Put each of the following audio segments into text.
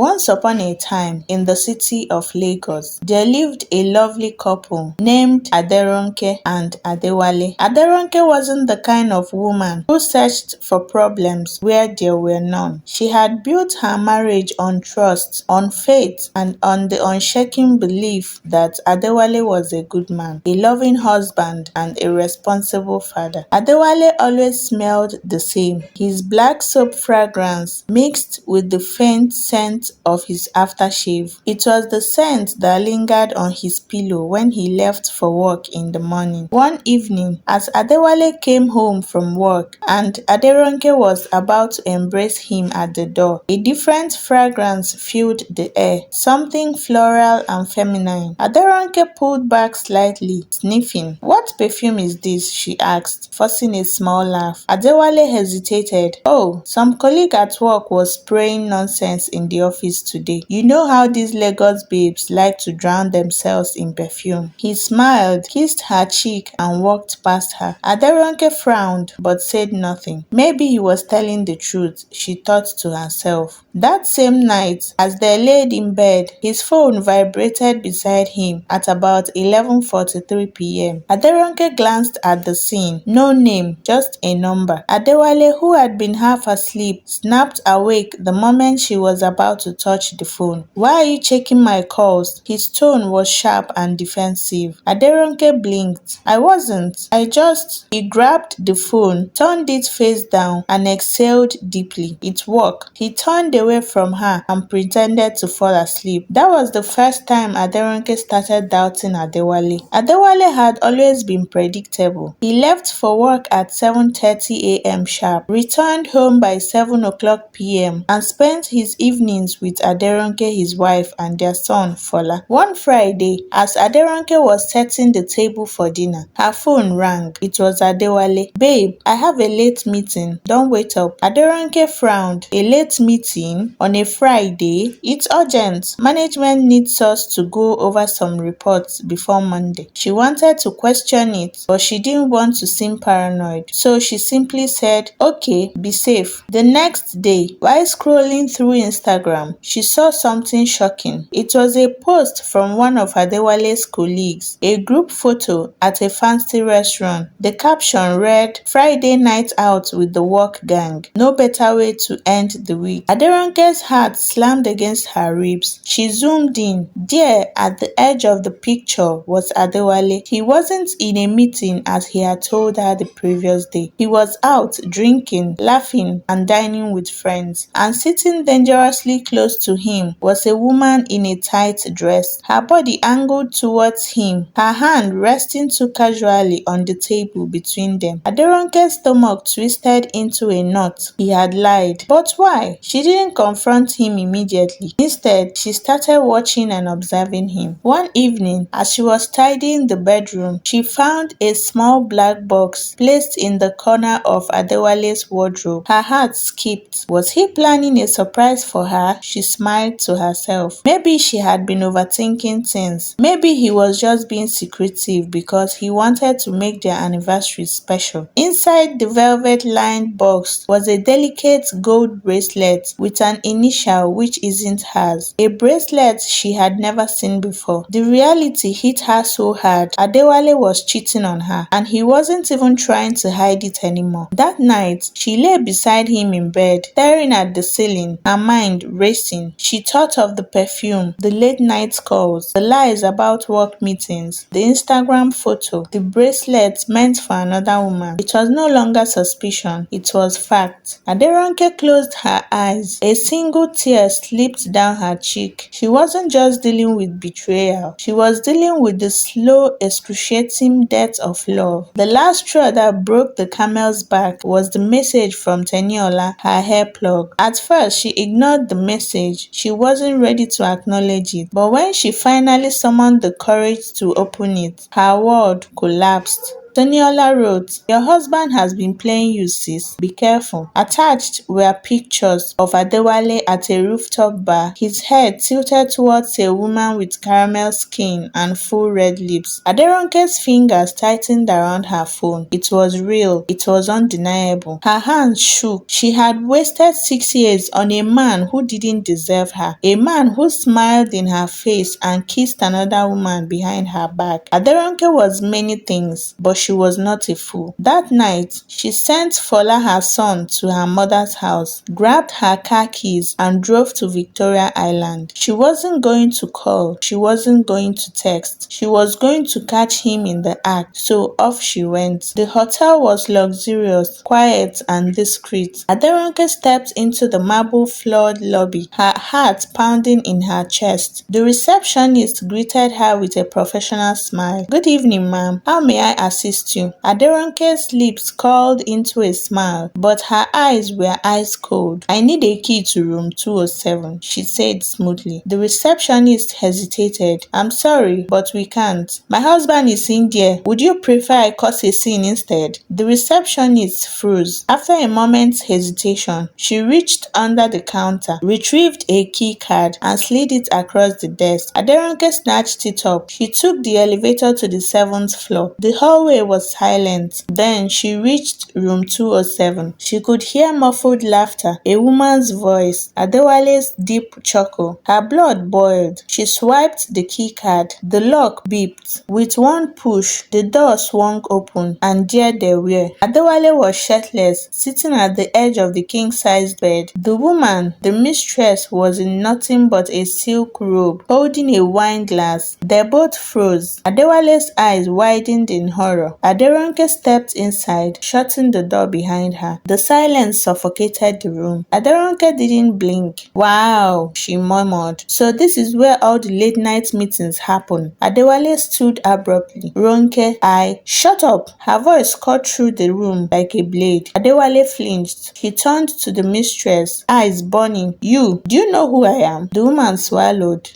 Once upon a time, in the city of Lagos, there lived a lovely couple named Aderonke and Adewale. Aderonke wasn't the kind of woman who searched for problems where there were none. She had built her marriage on trust, on faith, and on the unshaken belief that Adewale was a good man, a loving husband, and a responsible father. Adewale always smelled the same, his black soap fragrance mixed with the faint scent of his aftershave. It was the scent that lingered on his pillow when he left for work in the morning. One evening, as Adewale came home from work and Aderonke was about to embrace him at the door, a different fragrance filled the air, something floral and feminine. Aderonke pulled back slightly, sniffing. "What perfume is this?" she asked, forcing a small laugh. Adewale hesitated. "Oh, some colleague at work was spraying nonsense in the office today. You know how these Lagos babes like to drown themselves in perfume." He smiled, kissed her cheek, and walked past her. Aderonke frowned, but said nothing. Maybe he was telling the truth, she thought to herself. That same night, as they laid in bed, his phone vibrated beside him at about 11:43 p.m. Aderonke glanced at the scene. No name, just a number. Adewale, who had been half asleep, snapped awake the moment she was about to touch the phone. "Why are you checking my calls?" His tone was sharp and defensive. Aderonke blinked. "I wasn't. I just..." He grabbed the phone, turned it face down, and exhaled deeply. It worked. He turned away from her and pretended to fall asleep. That was the first time Aderonke started doubting Adewale. Adewale had always been predictable. He left for work at 7:30 a.m. sharp, returned home by 7 o'clock p.m. and spent his evenings with Aderonke, his wife, and their son, Fola. One Friday, as Aderonke was setting the table for dinner, her phone rang. It was Adewale. "Babe, I have a late meeting. Don't wait up." Aderonke frowned. "A late meeting? On a Friday? It's urgent. Management needs us to go over some reports before Monday." She wanted to question it, but she didn't want to seem paranoid, so she simply said, "Okay, be safe." The next day, while scrolling through Instagram, she saw something shocking. It was a post from one of Adewale's colleagues, a group photo at a fancy restaurant. The caption read, "Friday night out with the work gang. No better way to end the week." Aderonke's heart slammed against her ribs. She zoomed in. There, at the edge of the picture, was Adewale. He wasn't in a meeting as he had told her the previous day. He was out drinking, laughing, and dining with friends. And sitting dangerously close to him was a woman in a tight dress, her body angled towards him, her hand resting too casually on the table between them. Aderonke's stomach twisted into a knot. He had lied. But why? She didn't confront him immediately. Instead, she started watching and observing him. One evening, as she was tidying the bedroom, she found a small black box placed in the corner of Adewale's wardrobe. Her heart skipped. Was he planning a surprise for her? She smiled to herself. Maybe she had been overthinking things. Maybe he was just being secretive because he wanted to make their anniversary special. Inside the velvet-lined box was a delicate gold bracelet with an initial which isn't hers. A bracelet she had never seen before. The reality hit her so hard. Adewale was cheating on her, and he wasn't even trying to hide it anymore. That night, she lay beside him in bed, staring at the ceiling, her mind racing. She thought of the perfume, the late night calls, the lies about work meetings, the Instagram photo, the bracelet meant for another woman. It was no longer suspicion, it was fact. Aderonke closed her eyes. A single tear slipped down her cheek. She wasn't just dealing with betrayal, she was dealing with the slow, excruciating death of love. The last straw that broke the camel's back was the message from Teniola, her hair plug. At first, she ignored the message. She wasn't ready to acknowledge it. But when she finally summoned the courage to open it, her world collapsed. Toniola wrote, "Your husband has been playing you, sis. Be careful." Attached were pictures of Adewale at a rooftop bar, his head tilted towards a woman with caramel skin and full red lips. Aderonke's fingers tightened around her phone. It was real. It was undeniable. Her hands shook. She had wasted 6 years on a man who didn't deserve her, a man who smiled in her face and kissed another woman behind her back. Aderonke was many things, but she was not a fool. That night, she sent Fola, her son, to her mother's house, grabbed her car keys, and drove to Victoria Island. She wasn't going to call. She wasn't going to text. She was going to catch him in the act. So off she went. The hotel was luxurious, quiet, and discreet. Aderonke stepped into the marble-floored lobby, her heart pounding in her chest. The receptionist greeted her with a professional smile. "Good evening, ma'am. How may I assist you?" Aderonke's lips curled into a smile, but her eyes were ice cold. "I need a key to room 207, she said smoothly. The receptionist hesitated. "I'm sorry, but we can't. My husband is in there. Would you prefer I cause a scene instead?" The receptionist froze. After a moment's hesitation, she reached under the counter, retrieved a key card, and slid it across the desk. Aderonke snatched it up. She took the elevator to the 7th floor. The hallway was silent. Then she reached room 207. She could hear muffled laughter, a woman's voice, Adewale's deep chuckle. Her blood boiled. She swiped the key card. The lock beeped. With one push, the door swung open, and there they were. Adewale was shirtless, sitting at the edge of the king-sized bed. The woman, the mistress, was in nothing but a silk robe, holding a wine glass. They both froze. Adewale's eyes widened in horror. Aderonke stepped inside, shutting the door behind her. The silence suffocated the room. Aderonke didn't blink. "Wow," she murmured. "So this is where all the late-night meetings happen." Adewale stood abruptly. "Ronke, Shut up!" Her voice cut through the room like a blade. Adewale flinched. She turned to the mistress, eyes burning. Do you know who I am?" The woman swallowed.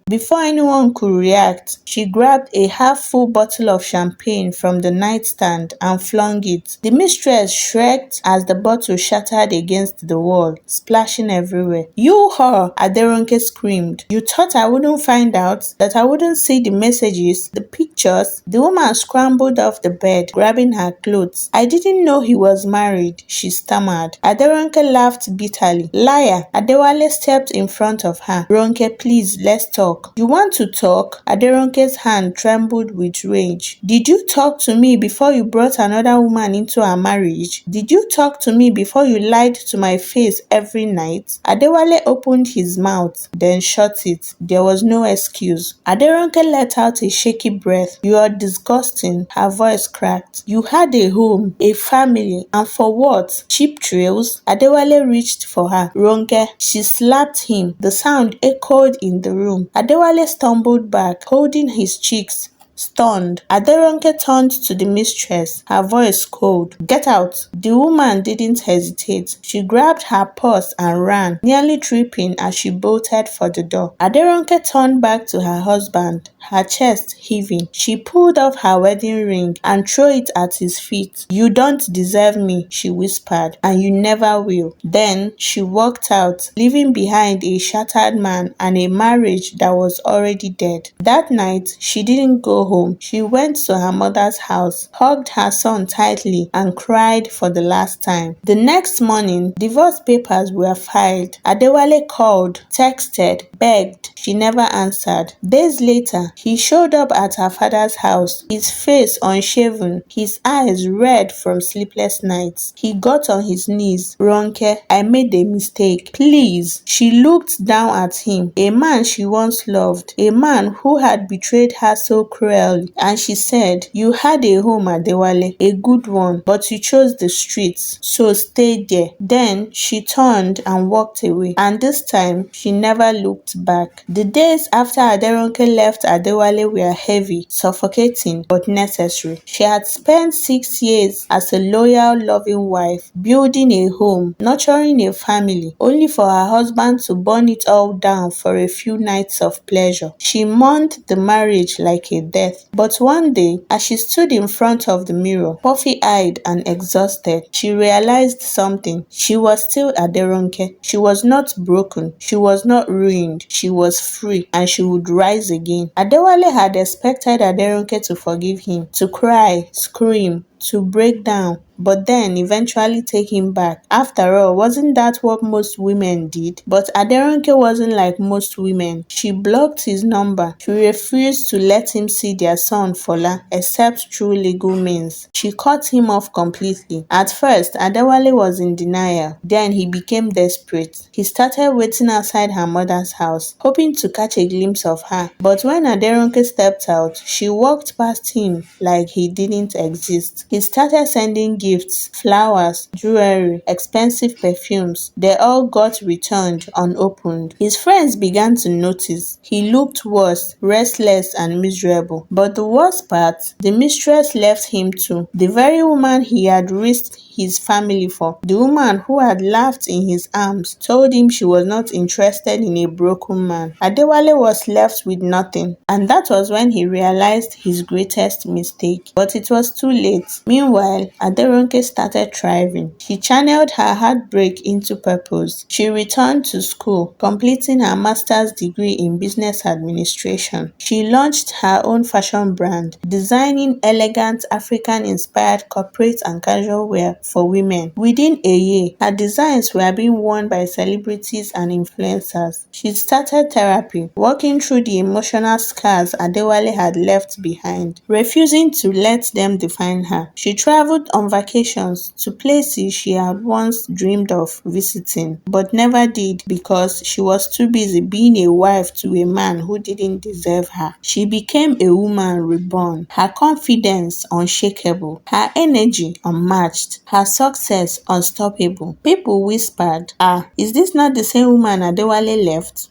Before anyone could react, she grabbed a half-full bottle of champagne from the nightstand and flung it. The mistress shrieked as the bottle shattered against the wall, splashing everywhere. "You whore!" Aderonke screamed. "You thought I wouldn't find out? That I wouldn't see the messages, the pictures?" The woman scrambled off the bed, grabbing her clothes. "I didn't know he was married," she stammered. Aderonke laughed bitterly. "Liar!" Adewale stepped in front of her. "Ronke, please, let's talk." "You want to talk?" Aderonke's hand trembled with rage. "Did you talk to me before you brought another woman into our marriage? Did you talk to me before you lied to my face every night?" Adewale opened his mouth, then shut it. There was no excuse. Aderonke let out a shaky breath. "You are disgusting," her voice cracked. "You had a home, a family, and for what? Cheap thrills?" Adewale reached for her. "Ronke," she slapped him. The sound echoed in the room. Adewale stumbled back, holding his cheeks, stunned. Aderonke turned to the mistress, her voice cold. "Get out!" The woman didn't hesitate. She grabbed her purse and ran, nearly tripping as she bolted for the door. Aderonke turned back to her husband, her chest heaving. She pulled off her wedding ring and threw it at his feet. "You don't deserve me," she whispered, "and you never will." Then she walked out, leaving behind a shattered man and a marriage that was already dead. That night, she didn't go home. She went to her mother's house, hugged her son tightly, and cried for the last time. The next morning, divorce papers were filed. Adewale called, texted, begged. She never answered. Days later, he showed up at her father's house, his face unshaven, his eyes red from sleepless nights. He got on his knees. "Ronke, I made a mistake. Please." She looked down at him, a man she once loved, a man who had betrayed her so cruelly, and she said, "You had a home, Adewale, a good one, but you chose the streets, so stay there." Then she turned and walked away, and this time she never looked back. The days after Aderonke left Adewale were heavy, suffocating, but necessary. She had spent 6 years as a loyal, loving wife, building a home, nurturing a family, only for her husband to burn it all down for a few nights of pleasure. She mourned the marriage like a death. death. But one day, as she stood in front of the mirror, puffy-eyed and exhausted, she realized something. She was still Aderonke. She was not broken. She was not ruined. She was free, and she would rise again. Adewale had expected Aderonke to forgive him, to cry, scream, to break down, but then eventually take him back. After all, wasn't that what most women did? But Aderonke wasn't like most women. She blocked his number. She refused to let him see their son Fola, except through legal means. She cut him off completely. At first, Adewale was in denial. Then he became desperate. He started waiting outside her mother's house, hoping to catch a glimpse of her. But when Aderonke stepped out, she walked past him like he didn't exist. He started sending gifts, flowers, jewelry, expensive perfumes. They all got returned unopened. His friends began to notice. He looked worse, restless and miserable. But the worst part, the mistress left him too. The very woman he had risked his family for. The woman who had laughed in his arms told him she was not interested in a broken man. Adewale was left with nothing, and that was when he realized his greatest mistake. But it was too late. Meanwhile, Aderonke started thriving. She channeled her heartbreak into purpose. She returned to school, completing her master's degree in business administration. She launched her own fashion brand, designing elegant African-inspired corporate and casual wear for women. Within a year, her designs were being worn by celebrities and influencers. She started therapy, working through the emotional scars Adewale had left behind, refusing to let them define her. She traveled on vacations to places she had once dreamed of visiting, but never did because she was too busy being a wife to a man who didn't deserve her. She became a woman reborn, her confidence unshakable, her energy unmatched, her success unstoppable. People whispered, is this not the same woman Adewale left?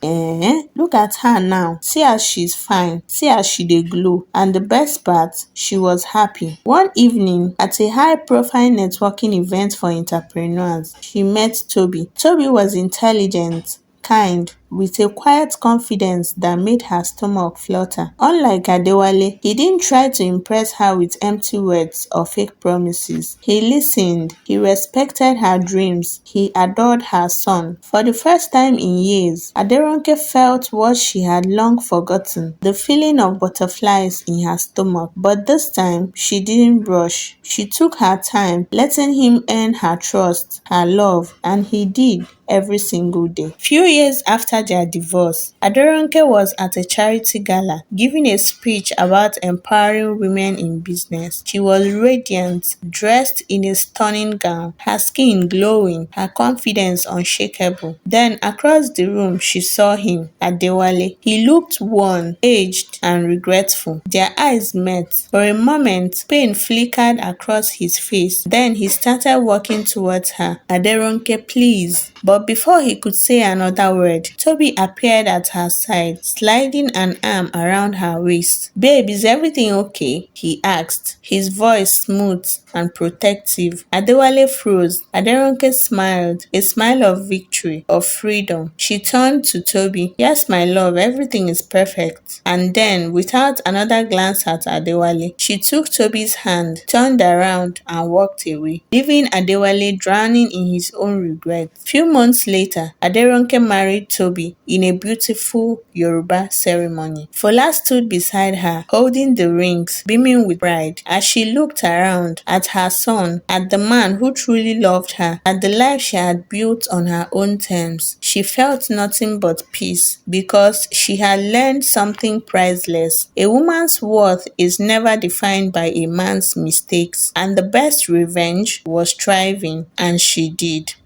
Look at her now. See as she's fine. See as she dey glow. And the best part, she was happy. One evening, at a high-profile networking event for entrepreneurs, she met Toby. Toby was intelligent, kind, with a quiet confidence that made her stomach flutter. Unlike Adewale, he didn't try to impress her with empty words or fake promises. He listened, he respected her dreams, he adored her son. For the first time in years, Aderonke felt what she had long forgotten, the feeling of butterflies in her stomach. But this time, she didn't rush. She took her time, letting him earn her trust, her love, and he did every single day. Few years after their divorce, Aderonke was at a charity gala, giving a speech about empowering women in business. She was radiant, dressed in a stunning gown, her skin glowing, her confidence unshakable. Then across the room she saw him, Adewale. He looked worn, aged, and regretful. Their eyes met. For a moment, pain flickered across his face. Then he started walking towards her. Aderonke, please. But before he could say another word, Toby appeared at her side, sliding an arm around her waist. Babe, is everything okay? He asked, his voice smooth and protective. Adewale froze. Aderonke smiled, a smile of victory, of freedom. She turned to Toby. Yes, my love, everything is perfect. And then, without another glance at Adewale, she took Toby's hand, turned around, and walked away, leaving Adewale drowning in his own regrets. Few months later, Aderonke married Toby in a beautiful Yoruba ceremony. Fola stood beside her, holding the rings, beaming with pride. As she looked around at her son, at the man who truly loved her, at the life she had built on her own terms, she felt nothing but peace because she had learned something priceless. A woman's worth is never defined by a man's mistakes, and the best revenge was striving, and she did.